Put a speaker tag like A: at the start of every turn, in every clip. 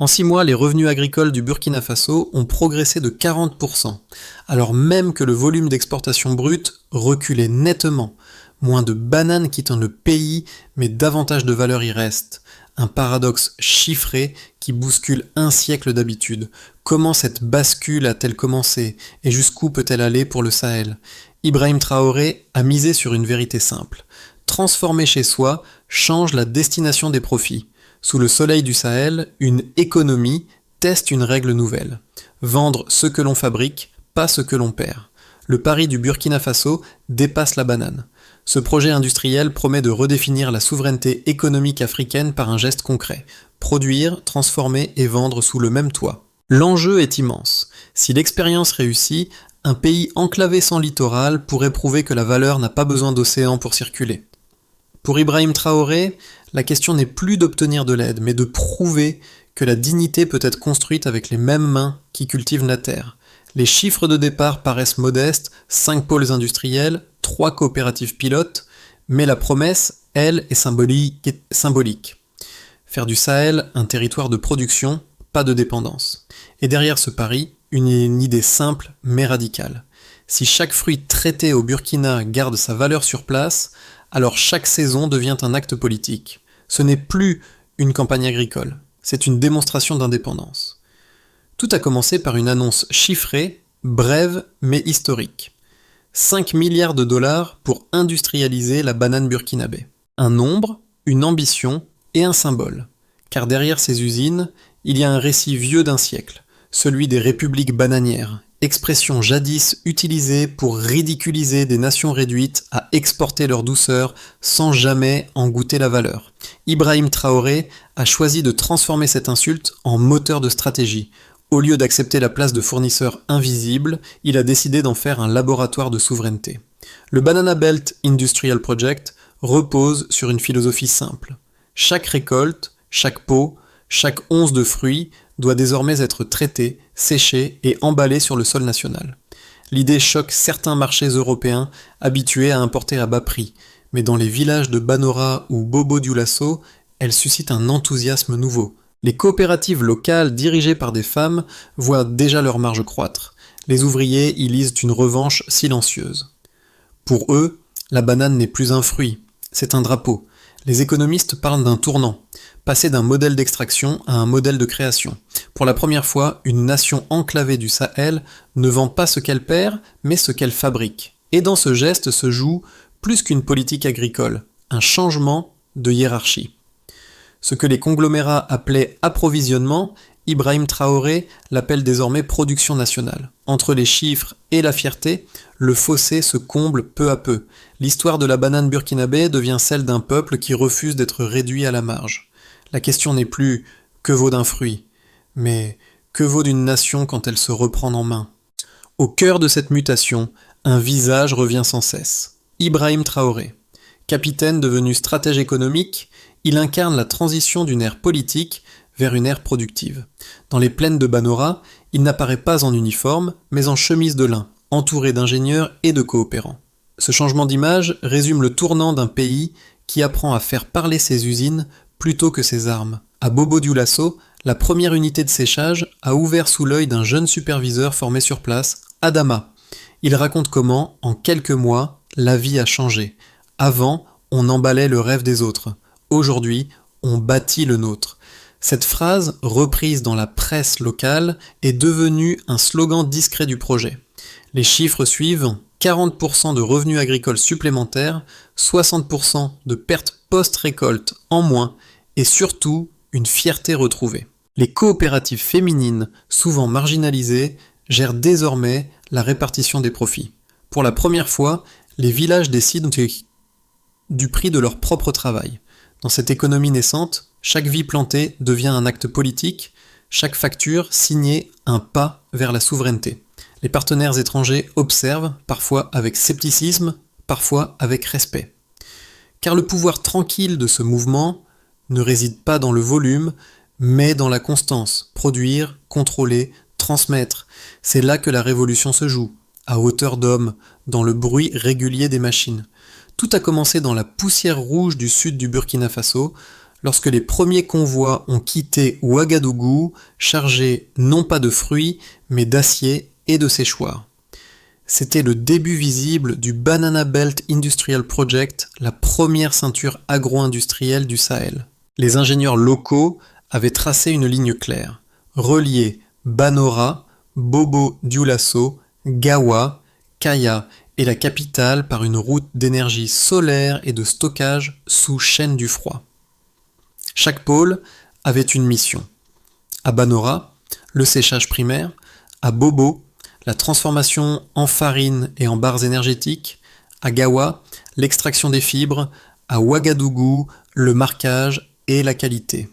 A: En 6 mois, les revenus agricoles du Burkina Faso ont progressé de 40%, alors même que le volume d'exportation brute reculait nettement. Moins de bananes quittant le pays, mais davantage de valeur y reste. Un paradoxe chiffré qui bouscule un siècle d'habitude. Comment cette bascule a-t-elle commencé et jusqu'où peut-elle aller pour le Sahel? Ibrahim Traoré a misé sur une vérité simple. Transformer chez soi change la destination des profits. Sous le soleil du Sahel, une économie teste une règle nouvelle. Vendre ce que l'on fabrique, pas ce que l'on perd. Le pari du Burkina Faso dépasse la banane. Ce projet industriel promet de redéfinir la souveraineté économique africaine par un geste concret. Produire, transformer et vendre sous le même toit. L'enjeu est immense. Si l'expérience réussit, un pays enclavé sans littoral pourrait prouver que la valeur n'a pas besoin d'océan pour circuler. Pour Ibrahim Traoré, la question n'est plus d'obtenir de l'aide, mais de prouver que la dignité peut être construite avec les mêmes mains qui cultivent la terre. Les chiffres de départ paraissent modestes, 5 pôles industriels, 3 coopératives pilotes, mais la promesse, elle, est symbolique. Faire du Sahel un territoire de production, pas de dépendance. Et derrière ce pari, une idée simple mais radicale. Si chaque fruit traité au Burkina garde sa valeur sur place, alors chaque saison devient un acte politique. Ce n'est plus une campagne agricole, c'est une démonstration d'indépendance. Tout a commencé par une annonce chiffrée, brève mais historique. 5 milliards de dollars pour industrialiser la banane burkinabé. Un nombre, une ambition et un symbole. Car derrière ces usines, il y a un récit vieux d'un siècle, celui des républiques bananières, expression jadis utilisée pour ridiculiser des nations réduites à exporter leur douceur sans jamais en goûter la valeur. Ibrahim Traoré a choisi de transformer cette insulte en moteur de stratégie. Au lieu d'accepter la place de fournisseur invisible, il a décidé d'en faire un laboratoire de souveraineté. Le Banana Belt Industrial Project repose sur une philosophie simple. Chaque récolte, chaque pot, chaque once de fruits doit désormais être traité, séché et emballé sur le sol national. L'idée choque certains marchés européens habitués à importer à bas prix, mais dans les villages de Banora ou Bobo-Dioulasso, elle suscite un enthousiasme nouveau. Les coopératives locales dirigées par des femmes voient déjà leur marge croître. Les ouvriers y lisent une revanche silencieuse. Pour eux, la banane n'est plus un fruit, c'est un drapeau. Les économistes parlent d'un tournant, passer d'un modèle d'extraction à un modèle de création. Pour la première fois, une nation enclavée du Sahel ne vend pas ce qu'elle perd, mais ce qu'elle fabrique. Et dans ce geste se joue plus qu'une politique agricole, un changement de hiérarchie. Ce que les conglomérats appelaient approvisionnement, Ibrahim Traoré l'appelle désormais production nationale. Entre les chiffres et la fierté, le fossé se comble peu à peu. L'histoire de la banane burkinabé devient celle d'un peuple qui refuse d'être réduit à la marge. La question n'est plus « que vaut d'un fruit ?», mais « que vaut d'une nation quand elle se reprend en main ?» Au cœur de cette mutation, un visage revient sans cesse. Ibrahim Traoré. Capitaine devenu stratège économique, il incarne la transition d'une ère politique vers une ère productive. Dans les plaines de Banora, il n'apparaît pas en uniforme, mais en chemise de lin, entouré d'ingénieurs et de coopérants. Ce changement d'image résume le tournant d'un pays qui apprend à faire parler ses usines plutôt que ses armes. À Bobo-Dioulasso, la première unité de séchage a ouvert sous l'œil d'un jeune superviseur formé sur place, Adama. Il raconte comment, en quelques mois, la vie a changé. Avant, on emballait le rêve des autres. Aujourd'hui, on bâtit le nôtre. Cette phrase, reprise dans la presse locale, est devenue un slogan discret du projet. Les chiffres suivent: 40% de revenus agricoles supplémentaires, 60% de pertes post-récolte en moins, et surtout, une fierté retrouvée. Les coopératives féminines, souvent marginalisées, gèrent désormais la répartition des profits. Pour la première fois, les villages décident du prix de leur propre travail. Dans cette économie naissante, chaque vie plantée devient un acte politique, chaque facture signée un pas vers la souveraineté. Les partenaires étrangers observent, parfois avec scepticisme, parfois avec respect. Car le pouvoir tranquille de ce mouvement ne réside pas dans le volume, mais dans la constance. Produire, contrôler, transmettre. C'est là que la révolution se joue, à hauteur d'homme, dans le bruit régulier des machines. Tout a commencé dans la poussière rouge du sud du Burkina Faso, lorsque les premiers convois ont quitté Ouagadougou, chargés non pas de fruits, mais d'acier et de séchoirs. C'était le début visible du Banana Belt Industrial Project, la première ceinture agro-industrielle du Sahel. Les ingénieurs locaux avaient tracé une ligne claire, relier Banora, Bobo Dioulasso, Gawa, Kaya et la capitale par une route d'énergie solaire et de stockage sous chaîne du froid. Chaque pôle avait une mission. À Banora, le séchage primaire, à Bobo, la transformation en farine et en barres énergétiques, à Gawa, l'extraction des fibres, à Ouagadougou, le marquage et la qualité.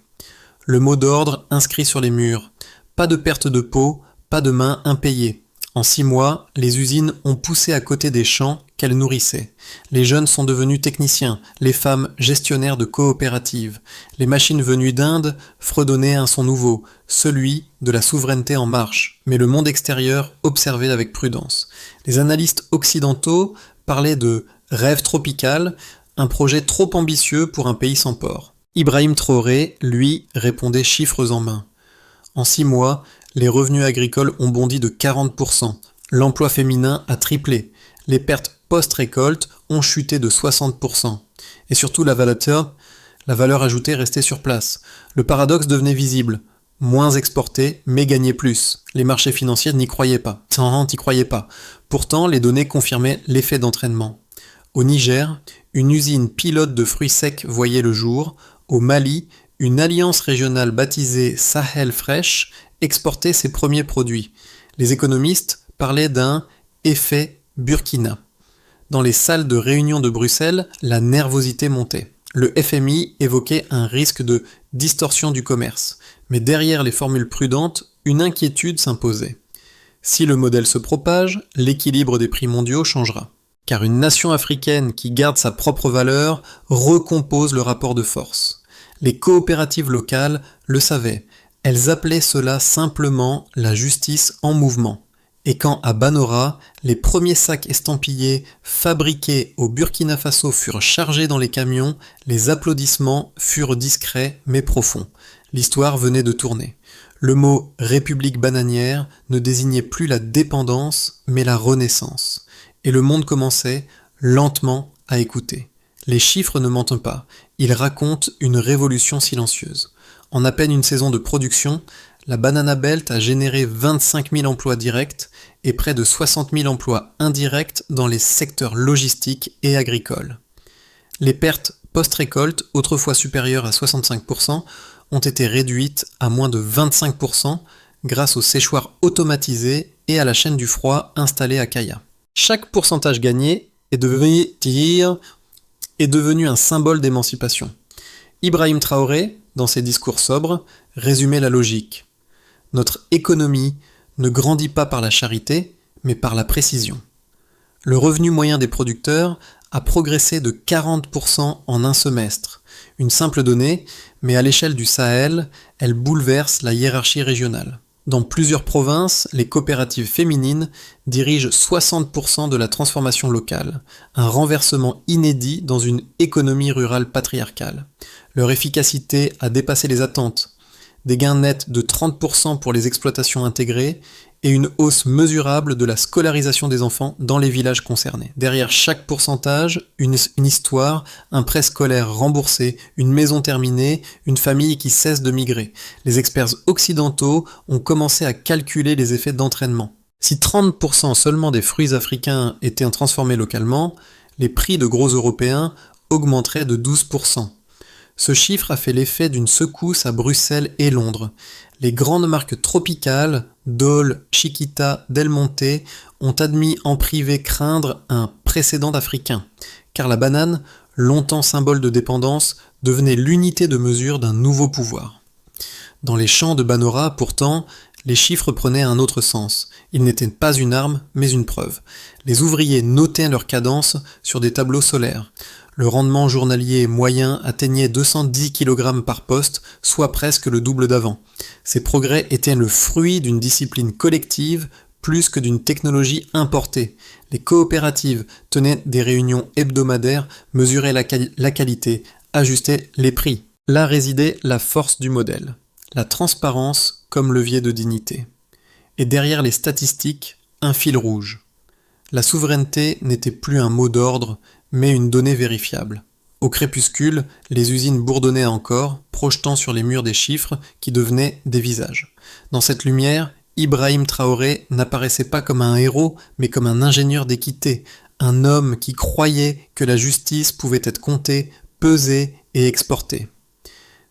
A: Le mot d'ordre inscrit sur les murs, pas de perte de peau, pas de mains impayées. En 6 mois, les usines ont poussé à côté des champs qu'elles nourrissaient. Les jeunes sont devenus techniciens, les femmes gestionnaires de coopératives. Les machines venues d'Inde fredonnaient un son nouveau, celui de la souveraineté en marche. Mais le monde extérieur observait avec prudence. Les analystes occidentaux parlaient de rêve tropical, un projet trop ambitieux pour un pays sans port. Ibrahim Traoré, lui, répondait chiffres en main. En 6 mois, les revenus agricoles ont bondi de 40%. L'emploi féminin a triplé. Les pertes post-récolte ont chuté de 60%. Et surtout la valeur ajoutée restait sur place. Le paradoxe devenait visible. Moins exporté, mais gagné plus. Les marchés financiers n'y croyaient pas. T'y croyaient pas. Pourtant, les données confirmaient l'effet d'entraînement. Au Niger, une usine pilote de fruits secs voyait le jour. Au Mali, une alliance régionale baptisée Sahel Fresh exportait ses premiers produits. Les économistes parlaient d'un « effet Burkina ». Dans les salles de réunion de Bruxelles, la nervosité montait. Le FMI évoquait un risque de distorsion du commerce. Mais derrière les formules prudentes, une inquiétude s'imposait. Si le modèle se propage, l'équilibre des prix mondiaux changera. Car une nation africaine qui garde sa propre valeur recompose le rapport de force. Les coopératives locales le savaient. Elles appelaient cela simplement la justice en mouvement. Et quand à Banora, les premiers sacs estampillés fabriqués au Burkina Faso furent chargés dans les camions, les applaudissements furent discrets mais profonds. L'histoire venait de tourner. Le mot République bananière ne désignait plus la dépendance mais la renaissance. Et le monde commençait, lentement, à écouter. Les chiffres ne mentent pas, ils racontent une révolution silencieuse. En à peine une saison de production, la Banana Belt a généré 25 000 emplois directs et près de 60 000 emplois indirects dans les secteurs logistiques et agricoles. Les pertes post-récolte, autrefois supérieures à 65%, ont été réduites à moins de 25% grâce aux séchoirs automatisés et à la chaîne du froid installée à Kaya. Chaque pourcentage gagné est devenu un symbole d'émancipation. Ibrahim Traoré, dans ses discours sobres, résumait la logique. Notre économie ne grandit pas par la charité, mais par la précision. Le revenu moyen des producteurs a progressé de 40% en un semestre. Une simple donnée, mais à l'échelle du Sahel, elle bouleverse la hiérarchie régionale. Dans plusieurs provinces, les coopératives féminines dirigent 60% de la transformation locale, un renversement inédit dans une économie rurale patriarcale. Leur efficacité a dépassé les attentes, des gains nets de 30% pour les exploitations intégrées et une hausse mesurable de la scolarisation des enfants dans les villages concernés. Derrière chaque pourcentage, une histoire, un prêt scolaire remboursé, une maison terminée, une famille qui cesse de migrer. Les experts occidentaux ont commencé à calculer les effets d'entraînement. Si 30% seulement des fruits africains étaient transformés localement, les prix de gros européens augmenteraient de 12%. Ce chiffre a fait l'effet d'une secousse à Bruxelles et Londres. Les grandes marques tropicales, Dole, Chiquita, Del Monte, ont admis en privé craindre un précédent africain, car la banane, longtemps symbole de dépendance, devenait l'unité de mesure d'un nouveau pouvoir. Dans les champs de Banora, pourtant, les chiffres prenaient un autre sens. Ils n'étaient pas une arme, mais une preuve. Les ouvriers notaient leur cadence sur des tableaux solaires. Le rendement journalier moyen atteignait 210 kg par poste, soit presque le double d'avant. Ces progrès étaient le fruit d'une discipline collective plus que d'une technologie importée. Les coopératives tenaient des réunions hebdomadaires, mesuraient la qualité, ajustaient les prix. Là résidait la force du modèle, la transparence comme levier de dignité. Et derrière les statistiques, un fil rouge. La souveraineté n'était plus un mot d'ordre, mais une donnée vérifiable. Au crépuscule, les usines bourdonnaient encore, projetant sur les murs des chiffres qui devenaient des visages. Dans cette lumière, Ibrahim Traoré n'apparaissait pas comme un héros, mais comme un ingénieur d'équité, un homme qui croyait que la justice pouvait être comptée, pesée et exportée.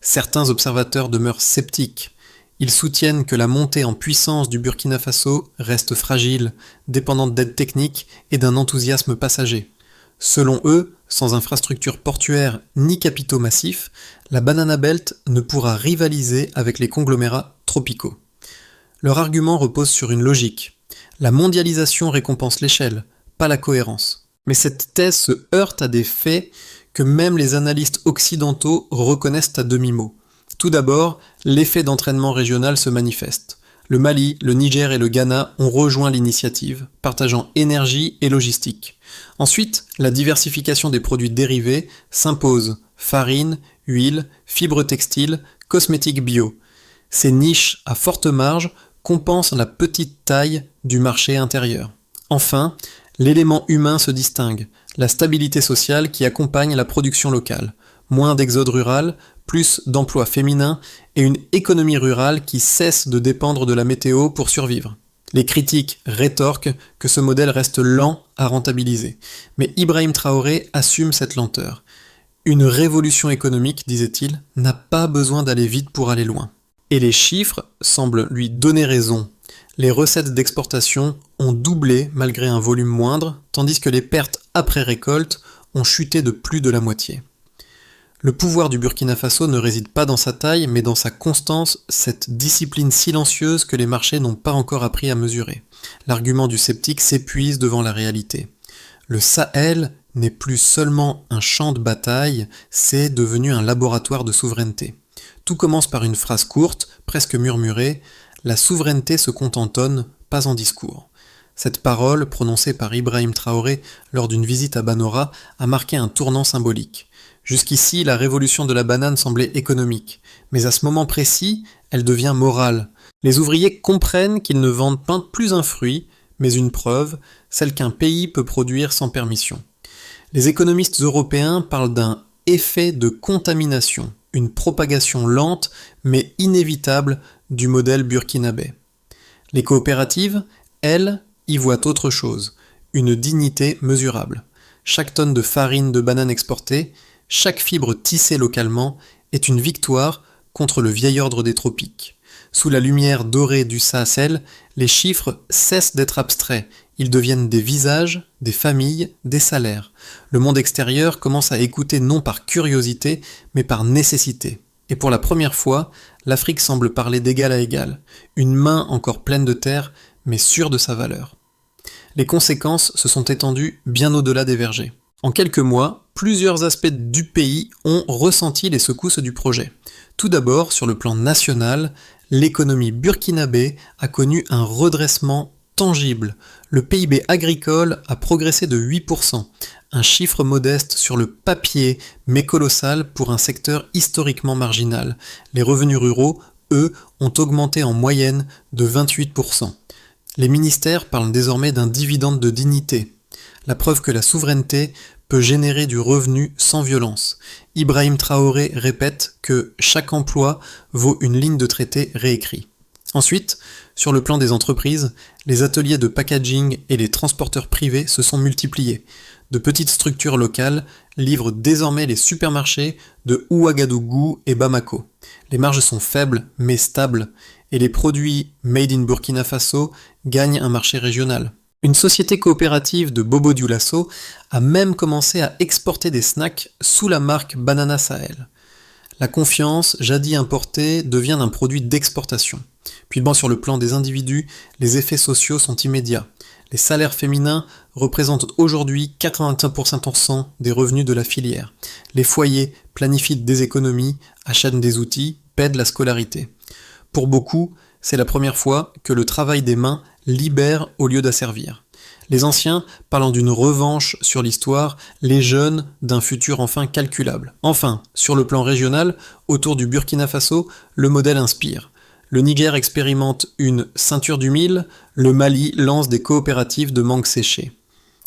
A: Certains observateurs demeurent sceptiques. Ils soutiennent que la montée en puissance du Burkina Faso reste fragile, dépendante d'aides techniques et d'un enthousiasme passager. Selon eux, sans infrastructures portuaires ni capitaux massifs, la Banana Belt ne pourra rivaliser avec les conglomérats tropicaux. Leur argument repose sur une logique. La mondialisation récompense l'échelle, pas la cohérence. Mais cette thèse se heurte à des faits que même les analystes occidentaux reconnaissent à demi-mot. Tout d'abord, l'effet d'entraînement régional se manifeste. Le Mali, le Niger et le Ghana ont rejoint l'initiative, partageant énergie et logistique. Ensuite, la diversification des produits dérivés s'impose. Farine, huile, fibres textiles, cosmétiques bio. Ces niches à forte marge compensent la petite taille du marché intérieur. Enfin, l'élément humain se distingue, la stabilité sociale qui accompagne la production locale. Moins d'exode rural, plus d'emplois féminins et une économie rurale qui cesse de dépendre de la météo pour survivre. Les critiques rétorquent que ce modèle reste lent à rentabiliser. Mais Ibrahim Traoré assume cette lenteur. Une révolution économique, disait-il, n'a pas besoin d'aller vite pour aller loin. Et les chiffres semblent lui donner raison. Les recettes d'exportation ont doublé malgré un volume moindre, tandis que les pertes après récolte ont chuté de plus de la moitié. Le pouvoir du Burkina Faso ne réside pas dans sa taille, mais dans sa constance, cette discipline silencieuse que les marchés n'ont pas encore appris à mesurer. L'argument du sceptique s'épuise devant la réalité. Le Sahel n'est plus seulement un champ de bataille, c'est devenu un laboratoire de souveraineté. Tout commence par une phrase courte, presque murmurée, « La souveraineté se contentonne, pas en discours ». Cette parole, prononcée par Ibrahim Traoré lors d'une visite à Banora, a marqué un tournant symbolique. Jusqu'ici, la révolution de la banane semblait économique, mais à ce moment précis, elle devient morale. Les ouvriers comprennent qu'ils ne vendent pas plus un fruit, mais une preuve, celle qu'un pays peut produire sans permission. Les économistes européens parlent d'un effet de contamination, une propagation lente mais inévitable du modèle burkinabé. Les coopératives, elles, y voient autre chose, une dignité mesurable. Chaque tonne de farine de banane exportée, chaque fibre tissée localement est une victoire contre le vieil ordre des tropiques. Sous la lumière dorée du Sahel, les chiffres cessent d'être abstraits, ils deviennent des visages, des familles, des salaires. Le monde extérieur commence à écouter non par curiosité, mais par nécessité. Et pour la première fois, l'Afrique semble parler d'égal à égal, une main encore pleine de terre, mais sûre de sa valeur. Les conséquences se sont étendues bien au-delà des vergers. En quelques mois, plusieurs aspects du pays ont ressenti les secousses du projet. Tout d'abord, sur le plan national, l'économie burkinabé a connu un redressement tangible. Le PIB agricole a progressé de 8%, un chiffre modeste sur le papier, mais colossal pour un secteur historiquement marginal. Les revenus ruraux, eux, ont augmenté en moyenne de 28%. Les ministères parlent désormais d'un dividende de dignité. La preuve que la souveraineté peut générer du revenu sans violence. Ibrahim Traoré répète que chaque emploi vaut une ligne de traité réécrite. Ensuite, sur le plan des entreprises, les ateliers de packaging et les transporteurs privés se sont multipliés. De petites structures locales livrent désormais les supermarchés de Ouagadougou et Bamako. Les marges sont faibles mais stables et les produits made in Burkina Faso gagnent un marché régional. Une société coopérative de Bobo Dioulasso a même commencé à exporter des snacks sous la marque Banana Sahel. La confiance, jadis importée, devient un produit d'exportation. Puis sur le plan des individus, les effets sociaux sont immédiats. Les salaires féminins représentent aujourd'hui 85% des revenus de la filière. Les foyers planifient des économies, achètent des outils, paient de la scolarité. Pour beaucoup, c'est la première fois que le travail des mains libère au lieu d'asservir. Les anciens parlant d'une revanche sur l'histoire, les jeunes d'un futur enfin calculable. Enfin, sur le plan régional, autour du Burkina Faso, le modèle inspire. Le Niger expérimente une ceinture du mil, le Mali lance des coopératives de mangue séchée.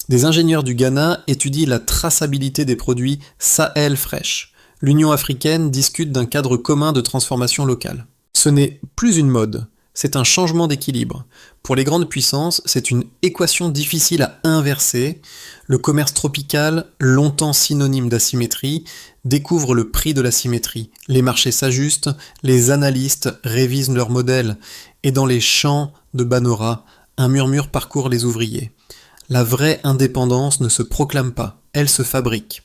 A: Des ingénieurs du Ghana étudient la traçabilité des produits Sahel Fresh. L'Union africaine discute d'un cadre commun de transformation locale. Ce n'est plus une mode, c'est un changement d'équilibre. Pour les grandes puissances, c'est une équation difficile à inverser. Le commerce tropical, longtemps synonyme d'asymétrie, découvre le prix de la symétrie. Les marchés s'ajustent, les analystes révisent leurs modèles, et dans les champs de Banora, un murmure parcourt les ouvriers. La vraie indépendance ne se proclame pas, elle se fabrique.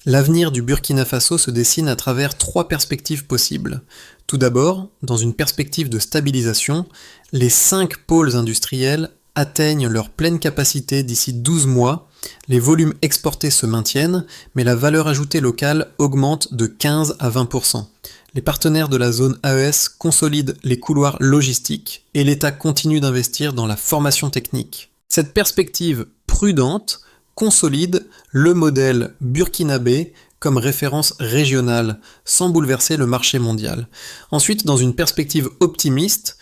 A: L'avenir du Burkina Faso se dessine à travers 3 perspectives possibles. Tout d'abord, dans une perspective de stabilisation, les 5 pôles industriels atteignent leur pleine capacité d'ici 12 mois, les volumes exportés se maintiennent, mais la valeur ajoutée locale augmente de 15 à 20%. Les partenaires de la zone AES consolident les couloirs logistiques et l'État continue d'investir dans la formation technique. Cette perspective prudente consolide le modèle burkinabé comme référence régionale, sans bouleverser le marché mondial. Ensuite, dans une perspective optimiste,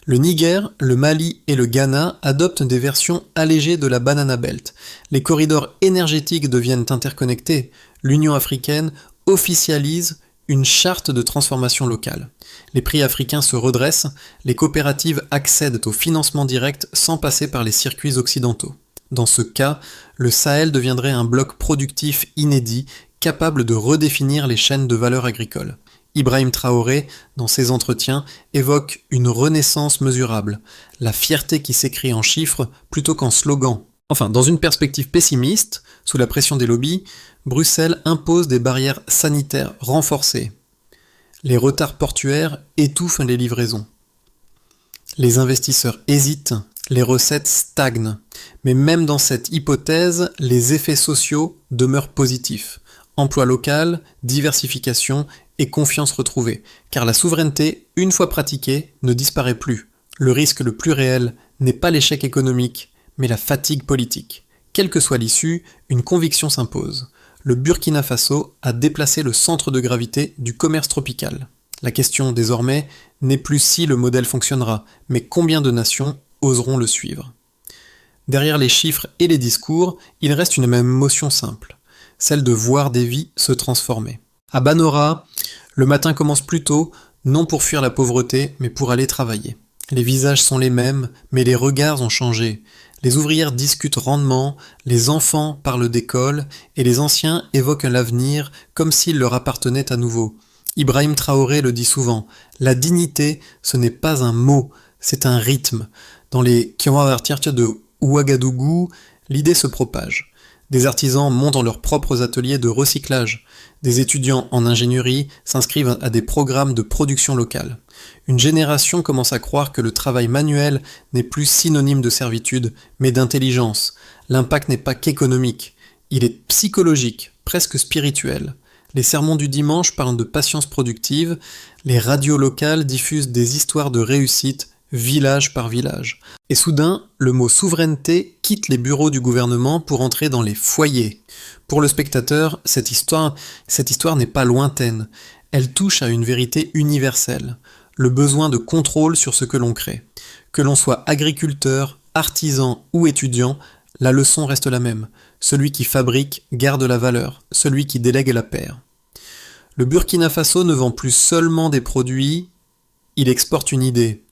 A: le Niger, le Mali et le Ghana adoptent des versions allégées de la Banana Belt. Les corridors énergétiques deviennent interconnectés. L'Union africaine officialise une charte de transformation locale. Les prix africains se redressent, les coopératives accèdent au financement direct sans passer par les circuits occidentaux. Dans ce cas, le Sahel deviendrait un bloc productif inédit, capable de redéfinir les chaînes de valeur agricole. Ibrahim Traoré, dans ses entretiens, évoque une renaissance mesurable, la fierté qui s'écrit en chiffres plutôt qu'en slogans. Enfin, dans une perspective pessimiste, sous la pression des lobbies, Bruxelles impose des barrières sanitaires renforcées. Les retards portuaires étouffent les livraisons. Les investisseurs hésitent, les recettes stagnent. Mais même dans cette hypothèse, les effets sociaux demeurent positifs. Emploi local, diversification et confiance retrouvée. Car la souveraineté, une fois pratiquée, ne disparaît plus. Le risque le plus réel n'est pas l'échec économique, mais la fatigue politique. Quelle que soit l'issue, une conviction s'impose. Le Burkina Faso a déplacé le centre de gravité du commerce tropical. La question désormais n'est plus si le modèle fonctionnera, mais combien de nations oseront le suivre. Derrière les chiffres et les discours, il reste une même émotion simple, celle de voir des vies se transformer. À Banora, le matin commence plus tôt, non pour fuir la pauvreté, mais pour aller travailler. Les visages sont les mêmes, mais les regards ont changé. Les ouvrières discutent rendement, les enfants parlent d'école, et les anciens évoquent l'avenir comme s'il leur appartenait à nouveau. Ibrahim Traoré le dit souvent, la dignité, ce n'est pas un mot, c'est un rythme. Dans les Kiwaratirtia de Ouagadougou, l'idée se propage. Des artisans montent dans leurs propres ateliers de recyclage. Des étudiants en ingénierie s'inscrivent à des programmes de production locale. Une génération commence à croire que le travail manuel n'est plus synonyme de servitude, mais d'intelligence. L'impact n'est pas qu'économique, il est psychologique, presque spirituel. Les sermons du dimanche parlent de patience productive, les radios locales diffusent des histoires de réussite, village par village. Et soudain, le mot souveraineté quitte les bureaux du gouvernement pour entrer dans les foyers. Pour le spectateur, cette histoire n'est pas lointaine. Elle touche à une vérité universelle, le besoin de contrôle sur ce que l'on crée. Que l'on soit agriculteur, artisan ou étudiant, la leçon reste la même. Celui qui fabrique garde la valeur, celui qui délègue la perd. Le Burkina Faso ne vend plus seulement des produits, il exporte une idée.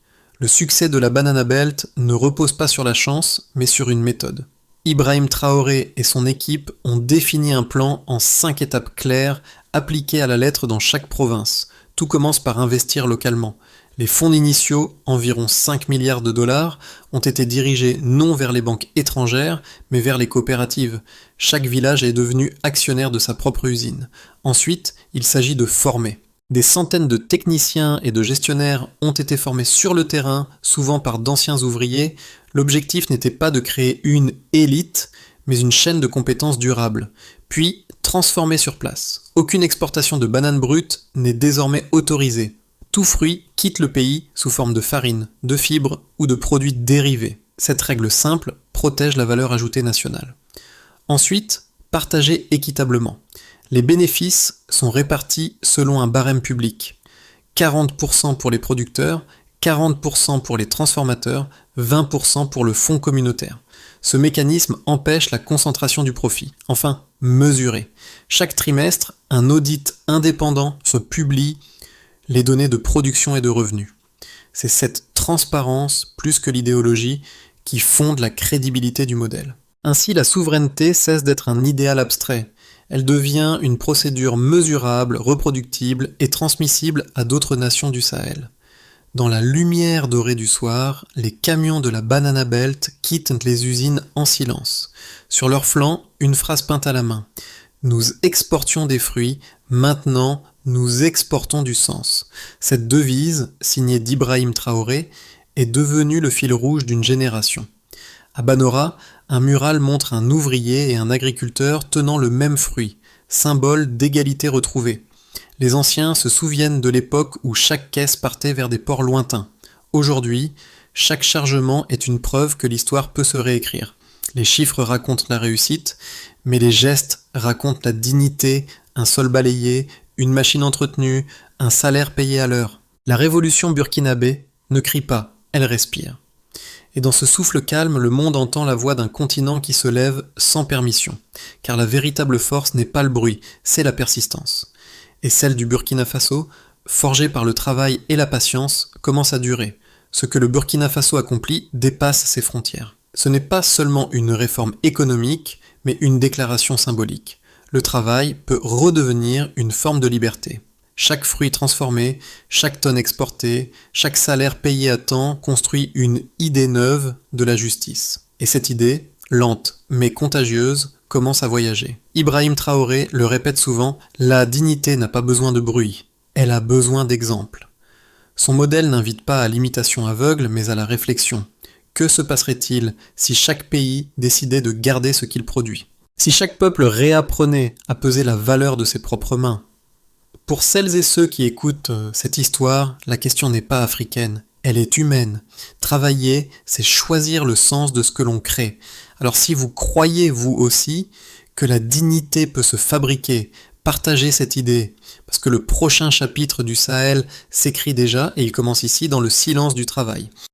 A: Le succès de la Banana Belt ne repose pas sur la chance, mais sur une méthode. Ibrahim Traoré et son équipe ont défini un plan en 5 étapes claires, appliquées à la lettre dans chaque province. Tout commence par investir localement. Les fonds initiaux, environ 5 milliards de dollars, ont été dirigés non vers les banques étrangères, mais vers les coopératives. Chaque village est devenu actionnaire de sa propre usine. Ensuite, il s'agit de former. Des centaines de techniciens et de gestionnaires ont été formés sur le terrain, souvent par d'anciens ouvriers. L'objectif n'était pas de créer une élite, mais une chaîne de compétences durables. Puis, transformer sur place. Aucune exportation de bananes brutes n'est désormais autorisée. Tout fruit quitte le pays sous forme de farine, de fibres ou de produits dérivés. Cette règle simple protège la valeur ajoutée nationale. Ensuite, partager équitablement. Les bénéfices sont répartis selon un barème public. 40% pour les producteurs, 40% pour les transformateurs, 20% pour le fonds communautaire. Ce mécanisme empêche la concentration du profit. Enfin, mesuré. Chaque trimestre, un audit indépendant se publie les données de production et de revenus. C'est cette transparence, plus que l'idéologie, qui fonde la crédibilité du modèle. Ainsi, la souveraineté cesse d'être un idéal abstrait. Elle devient une procédure mesurable, reproductible et transmissible à d'autres nations du Sahel. Dans la lumière dorée du soir, les camions de la Banana Belt quittent les usines en silence. Sur leur flanc, une phrase peinte à la main. Nous exportions des fruits, maintenant nous exportons du sens. Cette devise, signée d'Ibrahim Traoré, est devenue le fil rouge d'une génération. À Banora, un mural montre un ouvrier et un agriculteur tenant le même fruit, symbole d'égalité retrouvée. Les anciens se souviennent de l'époque où chaque caisse partait vers des ports lointains. Aujourd'hui, chaque chargement est une preuve que l'histoire peut se réécrire. Les chiffres racontent la réussite, mais les gestes racontent la dignité, un sol balayé, une machine entretenue, un salaire payé à l'heure. La révolution burkinabé ne crie pas, elle respire. Et dans ce souffle calme, le monde entend la voix d'un continent qui se lève sans permission. Car la véritable force n'est pas le bruit, c'est la persistance. Et celle du Burkina Faso, forgée par le travail et la patience, commence à durer. Ce que le Burkina Faso accomplit dépasse ses frontières. Ce n'est pas seulement une réforme économique, mais une déclaration symbolique. Le travail peut redevenir une forme de liberté. Chaque fruit transformé, chaque tonne exportée, chaque salaire payé à temps construit une idée neuve de la justice. Et cette idée, lente mais contagieuse, commence à voyager. Ibrahim Traoré le répète souvent, la dignité n'a pas besoin de bruit, elle a besoin d'exemples. Son modèle n'invite pas à l'imitation aveugle, mais à la réflexion. Que se passerait-il si chaque pays décidait de garder ce qu'il produit ? Si chaque peuple réapprenait à peser la valeur de ses propres mains ? Pour celles et ceux qui écoutent cette histoire, la question n'est pas africaine, elle est humaine. Travailler, c'est choisir le sens de ce que l'on crée. Alors si vous croyez, vous aussi, que la dignité peut se fabriquer, partagez cette idée, parce que le prochain chapitre du Sahel s'écrit déjà, et il commence ici dans le silence du travail.